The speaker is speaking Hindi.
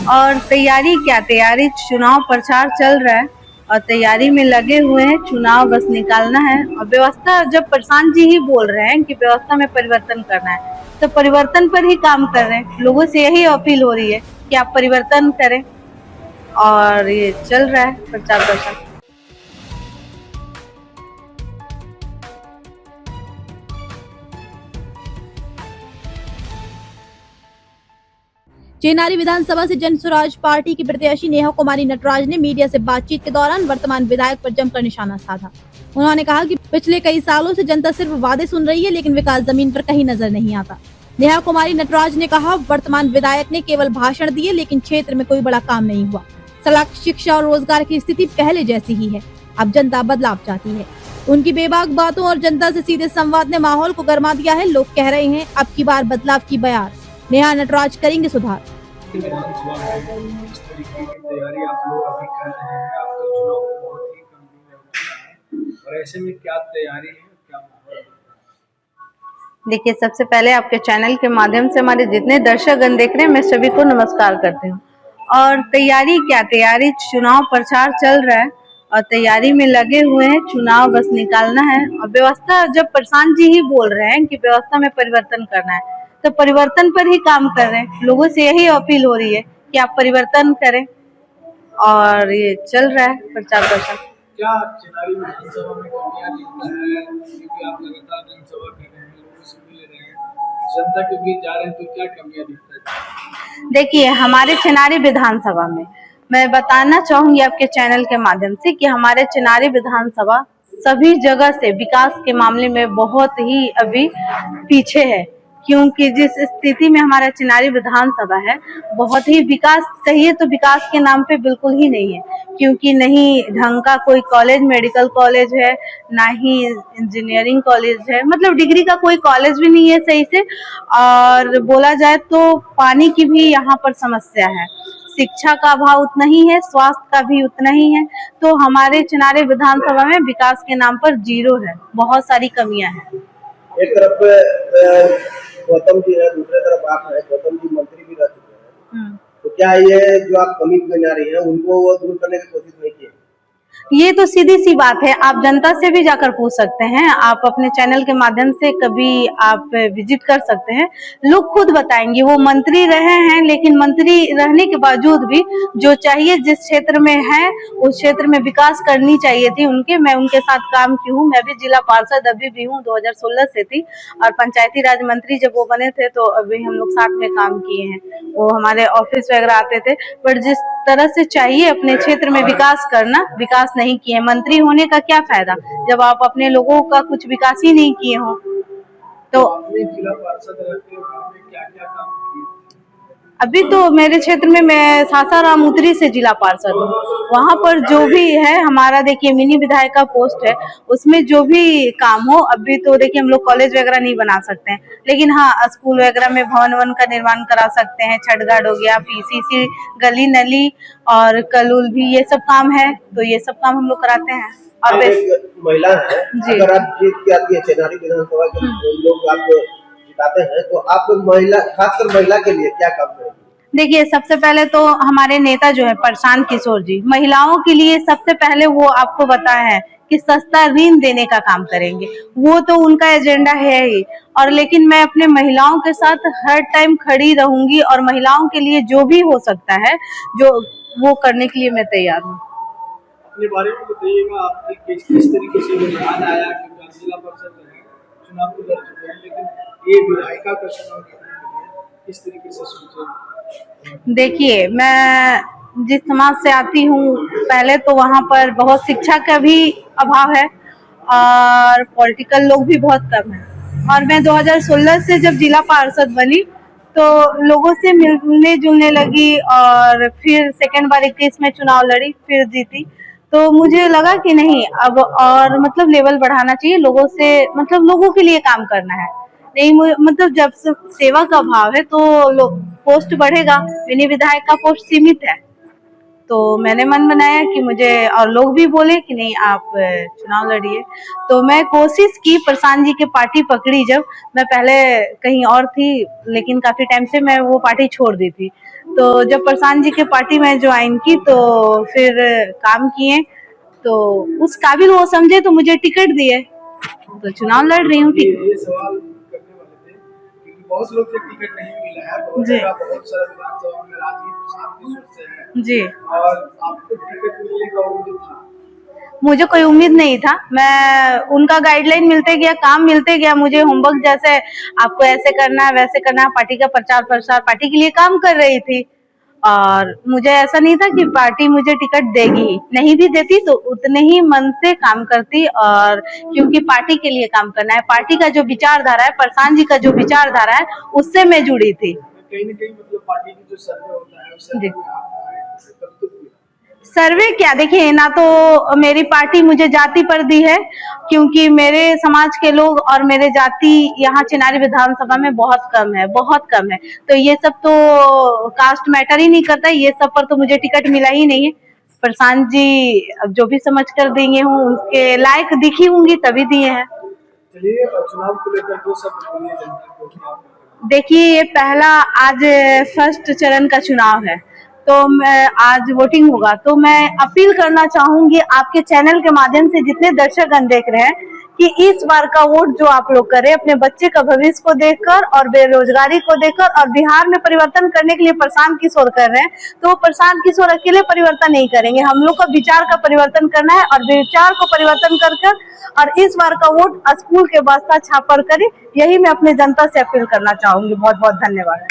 और तैयारी क्या, तैयारी चुनाव प्रचार चल रहा है और तैयारी में लगे हुए हैं, चुनाव बस निकालना है। और व्यवस्था, जब प्रशांत जी ही बोल रहे हैं कि व्यवस्था में परिवर्तन करना है, तो परिवर्तन पर ही काम कर रहे हैं। लोगों से यही अपील हो रही है कि आप परिवर्तन करें, और ये चल रहा है प्रचार प्रसार। चेनारी विधानसभा से जन स्वराज पार्टी की प्रत्याशी नेहा कुमारी नटराज ने मीडिया से बातचीत के दौरान वर्तमान विधायक पर जमकर निशाना साधा। उन्होंने कहा कि पिछले कई सालों से जनता सिर्फ वादे सुन रही है, लेकिन विकास जमीन पर कहीं नजर नहीं आता। नेहा कुमारी नटराज ने कहा, वर्तमान विधायक ने केवल भाषण दिए, लेकिन क्षेत्र में कोई बड़ा काम नहीं हुआ। सड़क, शिक्षा और रोजगार की स्थिति पहले जैसी ही है। अब जनता बदलाव चाहती है। उनकी बेबाक बातों और जनता से सीधे संवाद ने माहौल को गर्मा दिया है। लोग कह रहे हैं, अब की बार बदलाव की बयार, नेहा नटराज करेंगे सुधार। विधानसभा में इस तरीके की तैयारी आप लोग अभी कर रहे हैं, आपका चुनाव बहुत ही कम दिन में होता है, और ऐसे में क्या तैयारी है, क्या माहौल है? देखिए, सबसे पहले आपके चैनल के माध्यम से हमारे जितने दर्शकगण देख रहे हैं, मैं सभी को नमस्कार करती हूँ। और तैयारी क्या, तैयारी चुनाव प्रचार चल रहा है और तैयारी में लगे हुए हैं, चुनाव बस निकालना है। और व्यवस्था, जब प्रशांत जी ही बोल रहे हैं कि व्यवस्था में परिवर्तन करना है, तो परिवर्तन पर ही काम कर रहे हैं। लोगों से यही अपील हो रही है कि आप परिवर्तन करें, और ये चल रहा है प्रचार प्रसार। क्या चेनारी विधानसभा में कमियां दिखता है, क्योंकि आप लगातार जनसभा कर रहे हैं, लोगों से मिल रहे हैं, जनता के बीच जा रहे हैं, तो क्या कमियां दिखता है? देखिए, हमारे चेनारी विधानसभा में मैं बताना चाहूंगी आपके चैनल के माध्यम से कि हमारे चेनारी विधानसभा सभी जगह से विकास के मामले में बहुत ही अभी पीछे है। क्योंकि जिस स्थिति में हमारा चेनारी विधानसभा है, बहुत ही विकास, कहिए तो विकास के नाम पे बिल्कुल ही नहीं है। क्योंकि नहीं ढंग का कोई कॉलेज, मेडिकल कॉलेज है, ना ही इंजीनियरिंग कॉलेज है, मतलब डिग्री का कोई कॉलेज भी नहीं है सही से। और बोला जाए तो पानी की भी यहाँ पर समस्या है, शिक्षा का अभाव उतना ही है, स्वास्थ्य का भी उतना ही है। तो हमारे चेनारी विधानसभा में विकास के नाम पर जीरो है, बहुत सारी कमियां हैं। एक तरफ गौतम जी है, दूसरे तरफ आप है। गौतम जी मंत्री भी रह चुके हैं, तो क्या ये जो आप कमी बना रही है उनको वो दूर करने की कोशिश नहीं की? ये तो सीधी सी बात है, आप जनता से भी जाकर पूछ सकते हैं। आप अपने चैनल के माध्यम से कभी आप विजिट कर सकते हैं, लोग खुद बताएंगे। वो मंत्री रहे हैं, लेकिन मंत्री रहने के बावजूद भी जो चाहिए, जिस क्षेत्र में है उस क्षेत्र में विकास करनी चाहिए थी उनके। मैं उनके साथ काम की हूँ, मैं भी जिला पार्षद अभी भी हूँ, 2016 से थी। और पंचायती राज मंत्री जब वो बने थे तो अभी हम लोग साथ में काम किए हैं। वो हमारे ऑफिस वगैरह आते थे, पर जिस तरह से चाहिए अपने क्षेत्र में विकास करना, विकास नहीं किए। मंत्री होने का क्या फायदा जब आप अपने लोगों का कुछ विकास ही नहीं किए हो। तो जिला पार्षद रहते हो, गाँव में क्या क्या काम किए? अभी तो मेरे क्षेत्र में मैं सासाराम उत्तरी से जिला पार्षद हूँ। वहाँ पर जो भी है हमारा, देखिए मिनी विधायक का पोस्ट है, उसमें जो भी काम हो, अभी तो देखिए हम लोग कॉलेज वगैरह नहीं बना सकते हैं, लेकिन हाँ स्कूल वगैरह में भवन वन का निर्माण करा सकते हैं। छठ घाट हो गया, पीसीसी, गली नली और कलुल भी, ये सब काम है, तो ये सब काम हम लोग कराते हैं। और एक महिला है, अगर आप जीत के आती है चेनारी विधानसभा के लोग आपको जिताते हैं, तो आप महिला, खासकर महिला के लिए क्या काम करेंगे? देखिए, सबसे पहले तो हमारे नेता जो है प्रशांत किशोर जी, महिलाओं के लिए सबसे पहले वो आपको बताया है कि सस्ता ऋण देने का काम करेंगे। वो तो उनका एजेंडा है ही। और लेकिन मैं अपने महिलाओं के साथ हर टाइम खड़ी रहूंगी, और महिलाओं के लिए जो भी हो सकता है जो वो करने के लिए मैं तैयार हूँ। अपने बारे में बताइएगा, आपकी किस तरीके से रुझान आया, क्योंकि आप जिला परिषद है, चुनाव तो लड़ चुके हैं, लेकिन ये विधायिका का चुनाव करने के लिए किस तरीके से सोचे? देखिए, मैं जिस समाज से आती हूँ, पहले तो वहाँ पर बहुत शिक्षा का भी अभाव है और पॉलिटिकल लोग भी बहुत कम हैं। और मैं 2016 से जब जिला पार्षद बनी तो लोगों से मिलने जुलने लगी, और फिर सेकेंड बार 21 में चुनाव लड़ी, फिर जीती। तो मुझे लगा कि नहीं, अब और मतलब लेवल बढ़ाना चाहिए, लोगों से मतलब लोगों के लिए काम करना है। नहीं, मतलब जब सेवा का भाव है तो पोस्ट बढ़ेगा। मिनी विधायक का पोस्ट सीमित है, तो मैंने मन बनाया कि मुझे, और लोग भी बोले कि नहीं आप चुनाव लड़िए, तो मैं कोशिश की। प्रशांत जी की पार्टी पकड़ी जब, मैं पहले कहीं और थी लेकिन काफी टाइम से मैं वो पार्टी छोड़ दी थी, तो जब प्रशांत जी की पार्टी में ज्वाइन की तो फिर काम किए, तो उस काबिल वो समझे तो मुझे टिकट दिए, तो चुनाव लड़ रही हूँ। ये सवाल करने वाले थे क्योंकि बहुत लोग को टिकट नहीं मिला है, बहुत जी। बहुत सारा विधानसभा में राजनीति शांति से है जी, और आपको टिकट मिलने का उम्मीद था? मुझे कोई उम्मीद नहीं था। मैं उनका गाइडलाइन मिलते गया, काम मिलते गया, मुझे होमवर्क जैसे आपको ऐसे करना है वैसे करना है, पार्टी का प्रचार प्रसार पार्टी के लिए काम कर रही थी, और मुझे ऐसा नहीं था कि पार्टी मुझे टिकट देगी, नहीं भी देती तो उतने ही मन से काम करती, और क्योंकि पार्टी के लिए काम करना है, पार्टी का जो विचारधारा है, प्रशांत जी का जो विचारधारा है, उससे मैं जुड़ी थी। कहीं ना कहीं मतलब पार्टी की जो सर्वे होता है उससे जी। सर्वे क्या, देखिए ना, तो मेरी पार्टी मुझे जाति पर दी है, क्योंकि मेरे समाज के लोग और मेरे जाति यहाँ चिनारी विधानसभा में बहुत कम है, बहुत कम है, तो ये सब तो कास्ट मैटर ही नहीं करता, ये सब पर तो मुझे टिकट मिला ही नहीं है। प्रशांत जी अब जो भी समझ कर देंगे हूँ, उनके लायक दिखी होंगी तभी दिए हैं। चलिए, चुनाव को लेकर दो शब्द बोलिए जनता को कि आप। देखिए, ये पहला आज फर्स्ट चरण का चुनाव है, तो मैं आज वोटिंग होगा, तो मैं अपील करना चाहूंगी आपके चैनल के माध्यम से, जितने दर्शकगण देख रहे हैं, कि इस बार का वोट जो आप लोग करें अपने बच्चे का भविष्य को देखकर और बेरोजगारी को देखकर, और बिहार में परिवर्तन करने के लिए प्रशांत किशोर कर रहे हैं, तो वो प्रशांत किशोर अकेले परिवर्तन नहीं करेंगे, हम लोग का विचार का परिवर्तन करना है, और विचार को परिवर्तन कर और इस बार का वोट स्कूल के वास्ता छापर करें, यही मैं अपनी जनता से अपील करना चाहूंगी। बहुत बहुत धन्यवाद।